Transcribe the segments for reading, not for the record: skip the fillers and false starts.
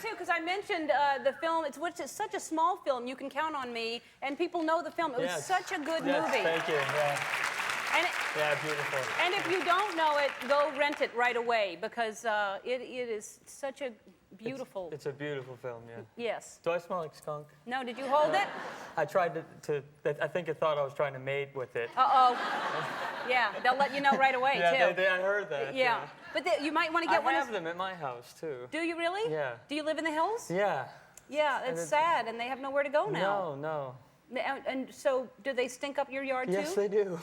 too, because I mentioned the film. It's such a small film. You Can Count on Me, and people know the film. It was such a good movie. Thank you. Yeah. And Beautiful. And if you don't know it, go rent it right away because it is such a beautiful. It's a beautiful film. Yeah. Yes. Do I smell like skunk? No. Did you hold it? I tried to. I think it thought I was trying to mate with it. Yeah, they'll let you know right away too. I heard that. Yeah. But you might want to get one. I have them at my house too. Do you really? Yeah. Do you live in the hills? Yeah. Yeah, it's sad, and they have nowhere to go now. No. And so, do they stink up your yard too? Yes, they do.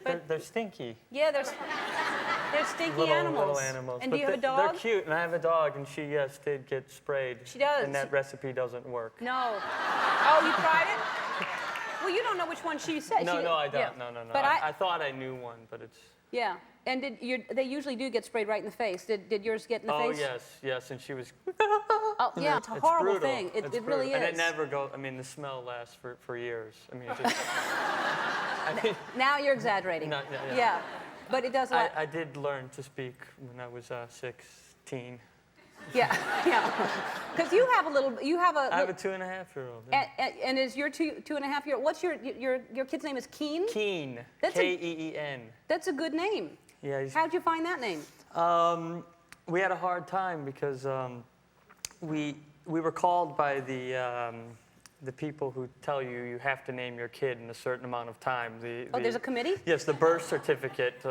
But they're stinky. Yeah, they're stinky animals. Little animals. And but do you have a dog? They're cute, and I have a dog, and she did get sprayed. She does. And that recipe doesn't work. No. Oh, you tried it? Well, you don't know which one she said. No, I don't. Yeah. No. But I thought I knew one, but it's. Yeah. And they usually do get sprayed right in the face. Did yours get in the face? Oh, yes, and she was. Oh, yeah, it's a horrible brutal. thing. It really is. And it never goes. I mean, the smell lasts for years. I mean, it just. Now you're exaggerating. No, yeah. But it does a lot. I did learn to speak when I was 16. Yeah. Because you have I have a 2.5-year-old. Yeah. And is your 2.5-year-old? What's your kid's name? Is Keen? Keen. That's K-E-E-N. That's a good name. Yeah. How'd you find that name? We had a hard time because we were called by the people who tell you have to name your kid in a certain amount of time. There's a committee? Yes, the birth certificate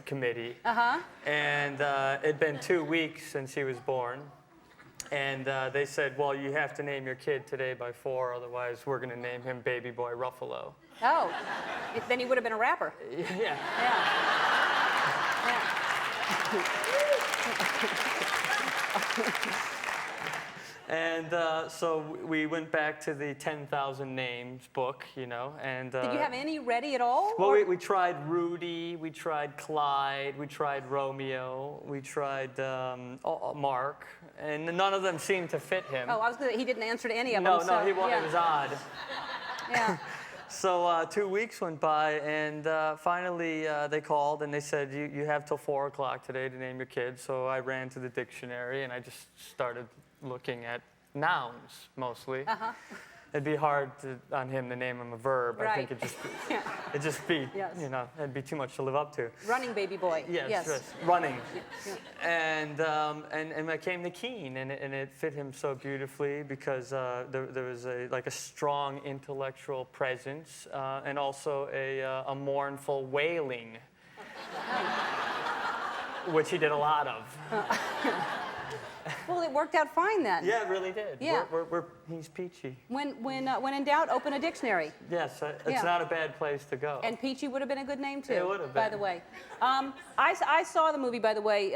committee. Uh-huh. And it'd been 2 weeks since he was born. And they said, well, you have to name your kid today by 4, otherwise we're going to name him Baby Boy Ruffalo. Oh, then he would have been a rapper. Yeah. And so we went back to the 10,000 names book, and... Did you have any ready at all? Well, we tried Rudy, we tried Clyde, we tried Romeo, we tried Mark, and none of them seemed to fit him. Oh, I was gonna say, he didn't answer to any of them. them. No, it was odd. Yeah. So 2 weeks went by, and finally they called and they said, you have till 4 o'clock today to name your kid. So I ran to the dictionary and I just started looking at nouns mostly. Uh-huh. It'd be hard on him to name him a verb. Right. I think it'd just be, it'd be too much to live up to. Running baby boy. Yes. Running. And I came to Keen, and it fit him so beautifully because there was a strong intellectual presence and also a mournful wailing, which he did a lot of. Well, it worked out fine then. Yeah, it really did. Yeah. He's peachy. When in doubt, open a dictionary. Yes, it's not a bad place to go. And peachy would have been a good name too. It would have been. By the way, I saw the movie. By the way,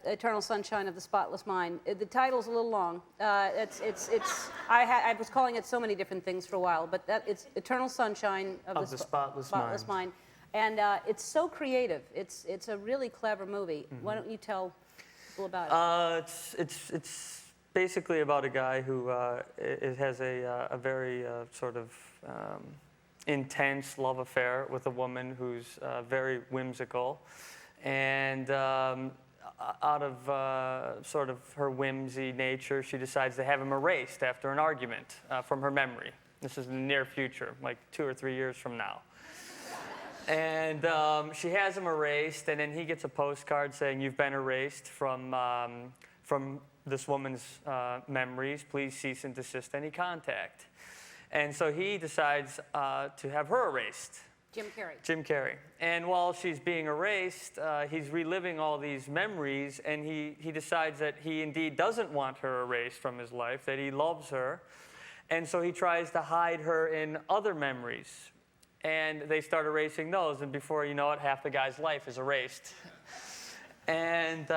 Eternal Sunshine of the Spotless Mind. The title's a little long. I was calling it so many different things for a while, but it's Eternal Sunshine of the Spotless Mind. And it's so creative. It's a really clever movie. Mm-hmm. Why don't you tell people about it? It's basically about a guy who has a very sort of intense love affair with a woman who's very whimsical, and out of sort of her whimsy nature, she decides to have him erased after an argument from her memory. This is in the near future, like 2 or 3 years from now. And she has him erased, and then he gets a postcard saying, "You've been erased from this woman's memories. Please cease and desist any contact." And so he decides to have her erased. Jim Carrey. And while she's being erased, he's reliving all these memories, and he decides that he indeed doesn't want her erased from his life, that he loves her. And so he tries to hide her in other memories. And they start erasing those, and before you know it, half the guy's life is erased. And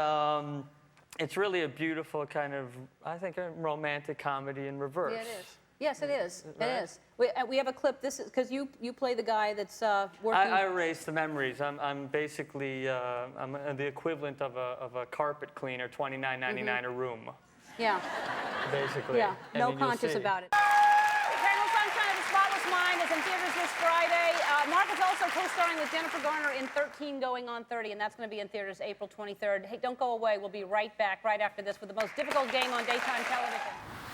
it's really a beautiful kind of, I think, a romantic comedy in reverse. Yeah, it is. Yes, it is. Right? It is. We have a clip. This is because you play the guy that's working. I erase the memories. I'm basically I'm the equivalent of a carpet cleaner, $29.99 a room. Yeah. Basically. Yeah. No conscious about it. Eternal Sunshine of the Spotless Mind is in theaters this Friday. Mark is also co-starring with Jennifer Garner in 13 Going on 30, and that's going to be in theaters April 23rd. Hey, don't go away. We'll be right back right after this with the most difficult game on daytime television.